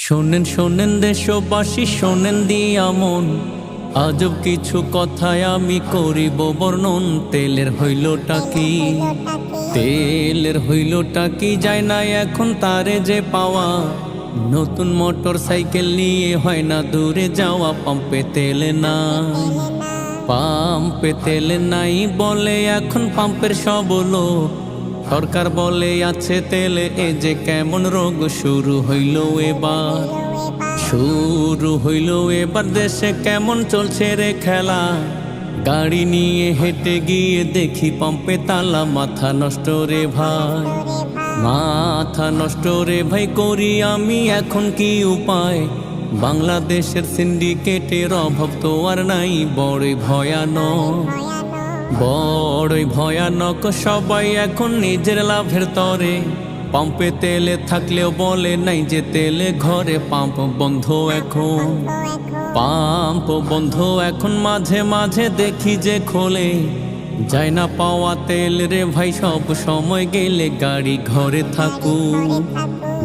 শোনেন শোনেন দেশবাসী, শোনেন দিয়া মন, আজব কিছু কথায় আমি করিব বর্ণন। তেলের হইলটা কি, তেলের হইলটা কি, যায় না এখন তারে যে পাওয়া। নতুন মোটর সাইকেল নিয়ে হয় না দূরে যাওয়া। পাম্পে তেল নাই, পাম্পে তেল নাই বলে এখন পাম্পের সব লোক। সরকার বলে আছে তেলে, এ যে কেমন রোগ শুরু হইল এবার, শুরু হইল এবার। দেশে কেমন চলছে রে খেলা, গাড়ি নিয়ে হেঁটে গিয়ে দেখি পাম্পে তালা। মাথা নষ্ট রে ভাই, মাথা নষ্ট রে ভাই, করি আমি এখন কি উপায়। বাংলাদেশের সিন্ডিকেটের অভাব তো আর নাই, বড়ই ভয়ানক, বড়ই ভয়ানক। সবাই এখন নিজের লাভের তরে, পাম্পে তেলে থাকলেও বলে নাই যে তেলে ঘরে। পাম্প বন্ধ এখন, পাম্প বন্ধ এখন, মাঝে মাঝে দেখি যে খোলে। যায় না পাওয়া তেল রে ভাই, সব সময় গেলে। গাড়ি ঘরে থাকুক,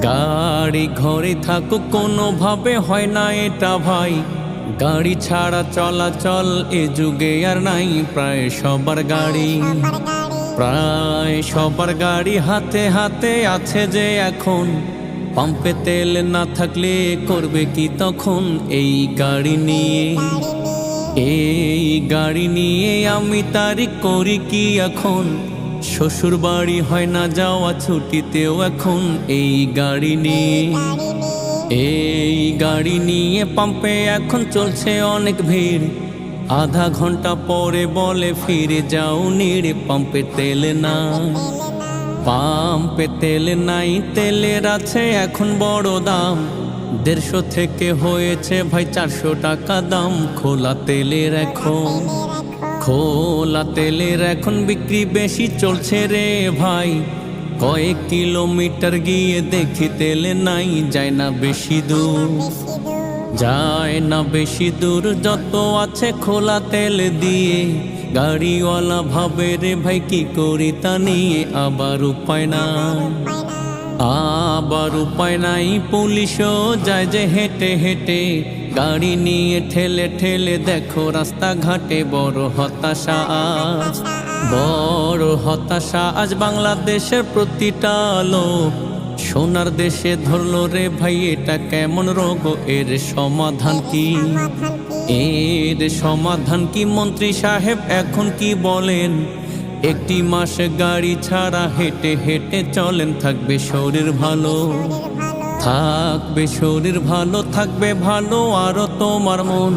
গাড়ি ঘরে থাকুক, কোনোভাবে হয় না এটা ভাই। গাড়ি ছাড়া চলাচল এ যুগে আর নাই, প্রায় সবার গাড়ি, প্রায় সবার গাড়ি হাতে হাতে আছে যে এখন। পাম্পে তেল না থাকলে করবে কি তখন, এই গাড়ি নিয়ে, এই গাড়ি নিয়ে আমি তারিখ করি কি এখন। শ্বশুর বাড়ি হয় না যাওয়া ছুটিতেও এখন, এই গাড়ি নিয়ে, এই গাড়ি নিয়ে পাম্পে এখন চলছে অনেক ভিড়। আধা ঘন্টা পরে বলে ফিরে যাও নিড়ে। পাম্পে তেল নাই, পাম্পে তেল নাই, তেলের আছে এখন বড় দাম। 150 থেকে হয়েছে ভাই 400 টাকা দাম। খোলা তেলের এখন, খোলা তেলের এখন বিক্রি বেশি চলছে রে ভাই। কয়েক কিলোমিটার গিয়ে দেখি তেলে নাই, যায় না বেশি দূর, যায় না বেশি দূর। যত আছে খোলা তেল দিয়ে, গাড়িওয়ালা ভাবে রে ভাই কি করি তা নিয়ে। আবার উপায় নাই, আবার উপায় নাই, পুলিশও যায় যে হেঁটে হেঁটে। গাড়ি নিয়ে ঠেলে ঠেলে দেখো রাস্তাঘাটে। বড় হতাশা আজ, বড় হতাশা আজ বাংলাদেশের প্রতিটা লোক। সোনার দেশে ধরলো রে ভাই এটা কেমন রোগ, এর সমাধান কি, এর সমাধান কি। মন্ত্রী সাহেব এখন কি বলেন, একটি মাস গাড়ি ছাড়া হেঁটে হেঁটে চলেন। থাকবে শরীর ভালো, থাকবে শরীর ভালো, থাকবে ভালো আরো তোমার মন।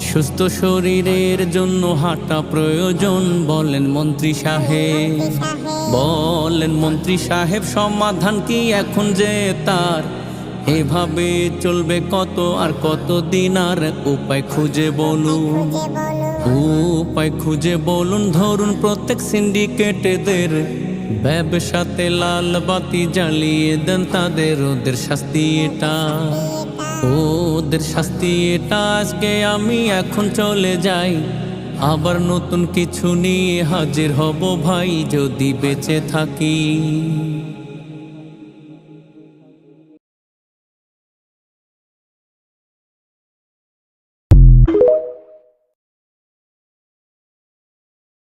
সুস্থ শরীরের জন্য হাঁটা প্রয়োজন, বলেন মন্ত্রী সাহেব, বলেন মন্ত্রী সাহেব। সমাধান কি এখন যে তার, এভাবে চলবে কত আর কত দিন আর। উপায় খুঁজে বলুন, উপায় খুঁজে বলুন। ধরুন প্রত্যেক সিন্ডিকেটদের ব্যবসাতে লাল বাতি জ্বালিয়ে দেন তাদের। ওদের শাস্তি এটা, ওদের শাস্তি এটা। আজকে আমি এখন চলে যাই, আবার নতুন কিছু নিয়ে হাজির হব ভাই, যদি বেঁচে থাকি।